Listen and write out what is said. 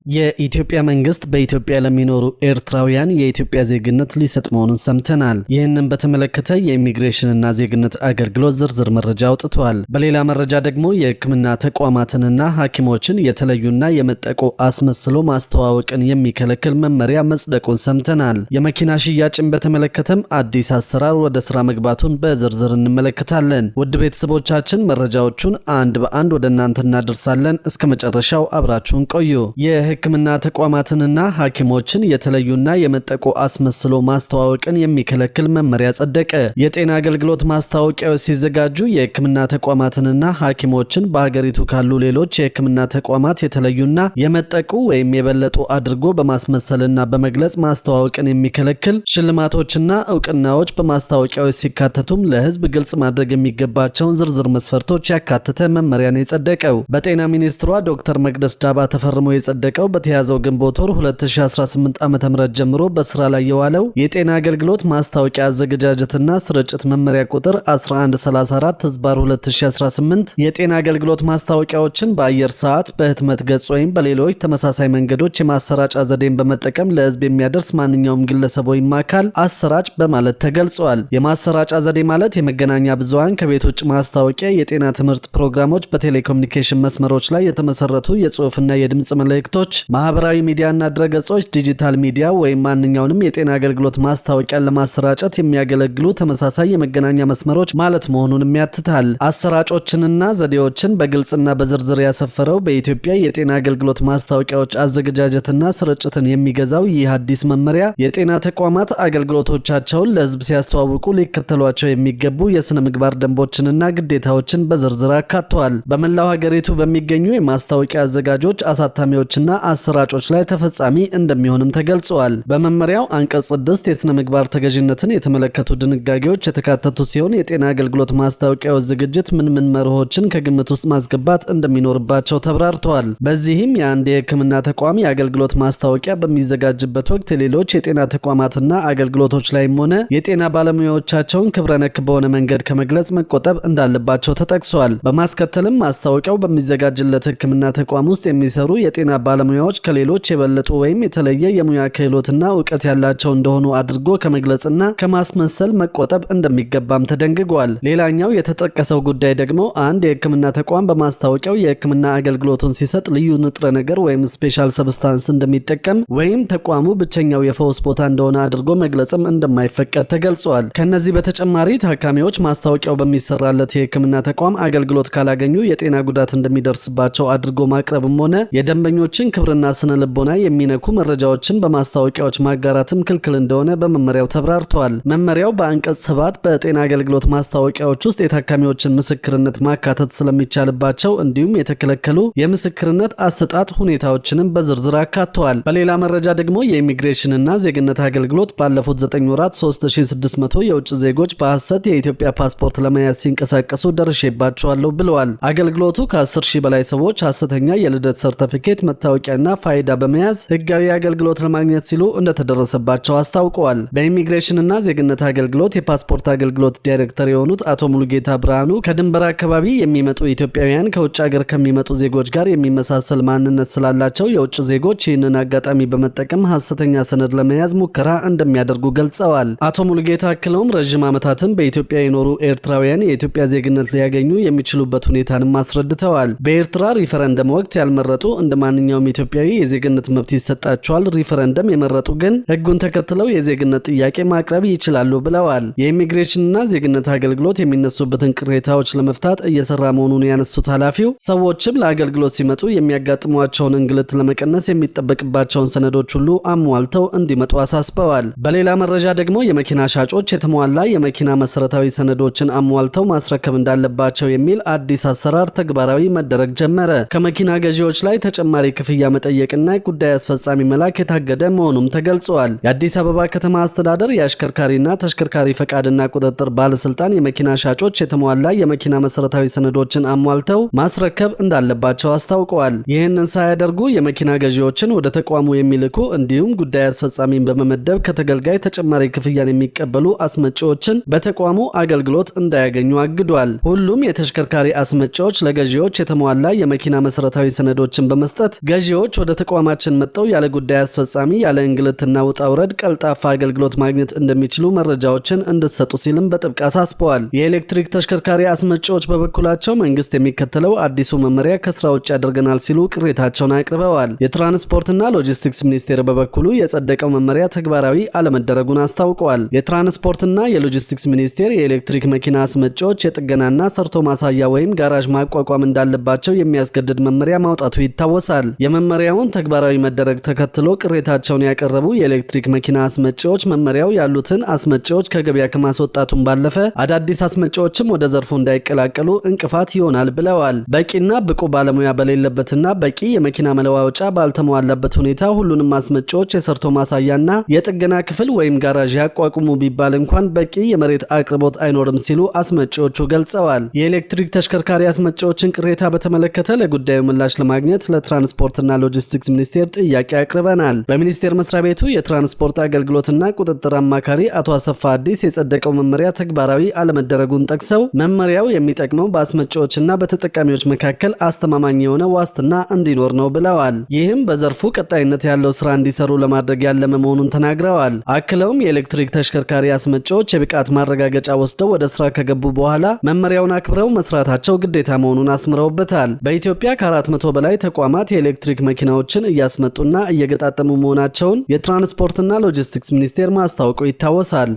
የኢትዮጵያ መንግስት በኢትዮጵያ ለሚኖሩ ኤርትራውያን የኢትዮጵያ ዜግነት ሊሰጥ መሆኑን ሰምተናል። ይህንን በተመለከተ የኢሚግሬሽንና ዜግነት አገልግሎት ዝርዝር መረጃ አውጥቷል። በሌላ መረጃ ደግሞ የሕክምና ተቋማትንና ሐኪሞችን የተለዩና የመጠቁ አስመስሎ ማስተዋወቅን የሚከለክል መመሪያ መጽደቁን ሰምተናል። የመኪና ሽያጭን በተመለከተም አዲስ አሰራር ወደ ስራ መግባቱን በዝርዝር እንመለከታለን። ውድ ቤተሰቦቻችን መረጃዎቹን አንድ በአንድ ወደ እናንተ እናደርሳለን። እስከ መጨረሻው አብራችሁን ቆዩ። የሕክምና ተቋማትንና ሐኪሞችን የተለዩና የመጠቁ አስመስሎ ማስተዋወቅን የሚከለክል መመሪያ ጸደቀ። የጤና አገልግሎት ማስታወቂያዎች ሲዘጋጁ የሕክምና ተቋማትንና ሐኪሞችን በሀገሪቱ ካሉ ሌሎች የሕክምና ተቋማት የተለዩና የመጠቁ ወይም የበለጡ አድርጎ በማስመሰልና በመግለጽ ማስተዋወቅን የሚከለክል ሽልማቶችና እውቅናዎች በማስታወቂያዎች ሲካተቱም ለሕዝብ ግልጽ ማድረግ የሚገባቸውን ዝርዝር መስፈርቶች ያካተተ መመሪያ ነው የጸደቀው። በጤና ሚኒስትሯ ዶክተር መቅደስ ዳባ ተፈርሞ የጸደቀው በተያዘው ግንቦት ወር 2018 ዓ.ም ጀምሮ በስራ ላይ የዋለው የጤና አገልግሎት ማስታወቂያ አዘገጃጀትና ስርጭት መመሪያ ቁጥር 1134/2018 የጤና አገልግሎት ማስታወቂያዎችን በአየር ሰዓት፣ በህትመት ገጽ ወይም በሌሎች ተመሳሳይ መንገዶች የማሰራጫ ዘዴን በመጠቀም ለህዝብ የሚያደርስ ማንኛውም ግለሰብ ወይም አካል አሰራጭ በማለት ተገልጿል። የማሰራጫ ዘዴ ማለት የመገናኛ ብዙሃን ከቤት ውጭ ማስታወቂያ፣ የጤና ትምህርት ፕሮግራሞች፣ በቴሌኮሙኒኬሽን መስመሮች ላይ የተመሰረቱ የጽሑፍና የድምጽ መልእክቶች፣ ማህበራዊ ሚዲያና ድረገጾች፣ ዲጂታል ሚዲያ ወይም ማንኛውንም የጤና አገልግሎት ማስታወቂያን ለማሰራጨት የሚያገለግሉ ተመሳሳይ የመገናኛ መስመሮች ማለት መሆኑንም ያትታል። አሰራጮችንና ዘዴዎችን በግልጽና በዝርዝር ያሰፈረው በኢትዮጵያ የጤና አገልግሎት ማስታወቂያዎች አዘገጃጀትና ስርጭትን የሚገዛው ይህ አዲስ መመሪያ የጤና ተቋማት አገልግሎቶቻቸውን ለህዝብ ሲያስተዋውቁ ሊከተሏቸው የሚገቡ የስነ ምግባር ደንቦችንና ግዴታዎችን በዝርዝር አካቷል። በመላው ሀገሪቱ በሚገኙ የማስታወቂያ አዘጋጆች፣ አሳታሚዎችና አሰራጮች ላይ ተፈጻሚ እንደሚሆንም ተገልጿል። በመመሪያው አንቀጽ 6 የስነ ምግባር ተገዥነትን የተመለከቱ ድንጋጌዎች የተካተቱ ሲሆን የጤና አገልግሎት ማስታወቂያዎች ዝግጅት ምን መርሆችን ከግምት ውስጥ ማስገባት እንደሚኖርባቸው ተብራርተዋል። በዚህም የአንድ የሕክምና ተቋም የአገልግሎት ማስታወቂያ በሚዘጋጅበት ወቅት ሌሎች የጤና ተቋማትና አገልግሎቶች ላይም ሆነ የጤና ባለሙያዎቻቸውን ክብረ ነክ በሆነ መንገድ ከመግለጽ መቆጠብ እንዳለባቸው ተጠቅሷል። በማስከተልም ማስታወቂያው በሚዘጋጅለት ሕክምና ተቋም ውስጥ የሚሰሩ የጤና ባለሙያዎች ከሌሎች የበለጡ ወይም የተለየ የሙያ ክህሎትና እውቀት ያላቸው እንደሆኑ አድርጎ ከመግለጽና ከማስመሰል መቆጠብ እንደሚገባም ተደንግጓል። ሌላኛው የተጠቀሰው ጉዳይ ደግሞ አንድ የሕክምና ተቋም በማስታወቂያው የሕክምና አገልግሎቱን ሲሰጥ ልዩ ንጥረ ነገር ወይም ስፔሻል ሰብስታንስ እንደሚጠቀም ወይም ተቋሙ ብቸኛው የፈውስ ቦታ እንደሆነ አድርጎ መግለጽም እንደማይፈቀድ ተገልጿል። ከነዚህ በተጨማሪ ታካሚዎች ማስታወቂያው በሚሰራለት የሕክምና ተቋም አገልግሎት ካላገኙ የጤና ጉዳት እንደሚደርስባቸው አድርጎ ማቅረብም ሆነ የደንበኞችን ክብርና ስነ ልቦና የሚነኩ መረጃዎችን በማስታወቂያዎች ማጋራትም ክልክል እንደሆነ በመመሪያው ተብራርቷል። መመሪያው በአንቀጽ 7 በጤና አገልግሎት ማስታወቂያዎች ውስጥ የታካሚዎችን ምስክርነት ማካተት ስለሚቻልባቸው እንዲሁም የተከለከሉ የምስክርነት አሰጣጥ ሁኔታዎችንም በዝርዝር አካቷል። በሌላ መረጃ ደግሞ የኢሚግሬሽንና ዜግነት አገልግሎት ባለፉት 9 ወራት 3600 የውጭ ዜጎች በሐሰት የኢትዮጵያ ፓስፖርት ለመያዝ ሲንቀሳቀሱ ደርሼባቸዋለሁ ብለዋል። አገልግሎቱ ከ10 ሺህ በላይ ሰዎች ሐሰተኛ የልደት ሰርተፊኬት፣ መታወቂያና ፋይዳ በመያዝ ህጋዊ አገልግሎት ለማግኘት ሲሉ እንደተደረሰባቸው አስታውቀዋል። በኢሚግሬሽንና ዜግነት አገልግሎት የፓስፖርት አገልግሎት ዳይሬክተር የሆኑት አቶ ሙሉጌታ ብርሃኑ ከድንበር አካባቢ የሚመጡ ኢትዮጵያውያን ከውጭ ሀገር ከሚመጡ ዜጎች ጋር የሚመሳሰል ማንነት ስላላቸው የውጭ ዜጎች ይህንን አጋጣሚ በመጠቀም ሐሰተኛ ሰነድ ለመያዝ ሙከራ እንደሚያደርጉ ገልጸዋል። አቶ ሙሉጌታ አክለውም ረዥም ዓመታትን በኢትዮጵያ የኖሩ ኤርትራውያን የኢትዮጵያ ዜግነት ሊያገኙ የሚችሉበት ሁኔታንም አስረድተዋል። በኤርትራ ሪፈረንደም ወቅት ያልመረጡ እንደ ማንኛውም ኢትዮጵያዊ የዜግነት መብት ይሰጣቸዋል። ሪፈረንደም የመረጡ ግን ህጉን ተከትለው የዜግነት ጥያቄ ማቅረብ ይችላሉ ብለዋል። የኢሚግሬሽንና ዜግነት አገልግሎት የሚነሱበትን ቅሬታዎች ለመፍታት እየሰራ መሆኑን ያነሱት ኃላፊው ሰዎችም ለአገልግሎት ሲመጡ የሚያጋጥሟቸውን እንግልት ለመቀነስ የሚጠበቅባቸውን ሰነዶች ሁሉ አሟልተው እንዲመጡ አሳስበዋል። በሌላ መረጃ ደግሞ የመኪና ሻጮች የተሟላ የመኪና መሰረታዊ ሰነዶችን አሟልተው ማስረከብ እንዳለባቸው የሚል አዲስ አሰራር ተግባራዊ መደረግ ጀመረ። ከመኪና ገዢዎች ላይ ተጨማሪ ክፍያ መጠየቅና ጉዳይ አስፈጻሚ መላክ የታገደ መሆኑም ተገልጿል። የአዲስ አበባ ከተማ አስተዳደር የአሽከርካሪና ተሽከርካሪ ፈቃድና ቁጥጥር ባለስልጣን የመኪና ሻጮች የተሟላ የመኪና መሰረታዊ ሰነዶችን አሟልተው ማስረከብ እንዳለባቸው አስታውቀዋል። ይህንን ሳያደርጉ የመኪና ገዢዎችን ወደ ተቋሙ የሚልኩ እንዲሁም ጉዳይ አስፈጻሚን በመመደብ ከተገልጋይ ተጨማሪ ክፍያን የሚቀበሉ አስመጪዎችን በተቋሙ አገልግሎት እንዳያገኙ አግዷል። ሁሉም የተሽከርካሪ አስመጪዎች ለገዢዎች የተሟላ የመኪና መሰረታዊ ሰነዶችን በመስጠት ገዢዎች ተገልጋዮች ወደ ተቋማችን መጥተው ያለ ጉዳይ አስፈጻሚ ያለ እንግልትና ውጣ ውረድ ቀልጣፋ አገልግሎት ማግኘት እንደሚችሉ መረጃዎችን እንድትሰጡ ሲልም በጥብቅ አሳስበዋል። የኤሌክትሪክ ተሽከርካሪ አስመጪዎች በበኩላቸው መንግስት የሚከተለው አዲሱ መመሪያ ከስራ ውጭ ያደርገናል ሲሉ ቅሬታቸውን አቅርበዋል። የትራንስፖርትና ሎጂስቲክስ ሚኒስቴር በበኩሉ የጸደቀው መመሪያ ተግባራዊ አለመደረጉን አስታውቀዋል። የትራንስፖርትና የሎጂስቲክስ ሚኒስቴር የኤሌክትሪክ መኪና አስመጪዎች የጥገናና ሰርቶ ማሳያ ወይም ጋራዥ ማቋቋም እንዳለባቸው የሚያስገድድ መመሪያ ማውጣቱ ይታወሳል። የመመሪያውን ተግባራዊ መደረግ ተከትሎ ቅሬታቸውን ያቀረቡ የኤሌክትሪክ መኪና አስመጪዎች መመሪያው ያሉትን አስመጪዎች ከገበያ ከማስወጣቱም ባለፈ አዳዲስ አስመጪዎችም ወደ ዘርፉ እንዳይቀላቀሉ እንቅፋት ይሆናል ብለዋል። በቂና ብቁ ባለሙያ በሌለበትና በቂ የመኪና መለዋወጫ ባልተሟላበት ሁኔታ ሁሉንም አስመጪዎች የሰርቶ ማሳያና የጥገና ክፍል ወይም ጋራዥ ያቋቁሙ ቢባል እንኳን በቂ የመሬት አቅርቦት አይኖርም ሲሉ አስመጪዎቹ ገልጸዋል። የኤሌክትሪክ ተሽከርካሪ አስመጪዎችን ቅሬታ በተመለከተ ለጉዳዩ ምላሽ ለማግኘት ለትራንስፖርትና ሎጂስቲክስ ሚኒስቴር ጥያቄ አቅርበናል። በሚኒስቴር መስሪያ ቤቱ የትራንስፖርት አገልግሎትና ቁጥጥር አማካሪ አቶ አሰፋ አዲስ የጸደቀው መመሪያ ተግባራዊ አለመደረጉን ጠቅሰው መመሪያው የሚጠቅመው በአስመጪዎችና በተጠቃሚዎች መካከል አስተማማኝ የሆነ ዋስትና እንዲኖር ነው ብለዋል። ይህም በዘርፉ ቀጣይነት ያለው ስራ እንዲሰሩ ለማድረግ ያለመ መሆኑን ተናግረዋል። አክለውም የኤሌክትሪክ ተሽከርካሪ አስመጪዎች የብቃት ማረጋገጫ ወስደው ወደ ስራ ከገቡ በኋላ መመሪያውን አክብረው መስራታቸው ግዴታ መሆኑን አስምረውበታል። በኢትዮጵያ ከ400 በላይ ተቋማት የኤሌክትሪክ መኪናዎችን እያስመጡና እየገጣጠሙ መሆናቸውን የትራንስፖርትና ሎጂስቲክስ ሚኒስቴር ማስታወቁ ይታወሳል።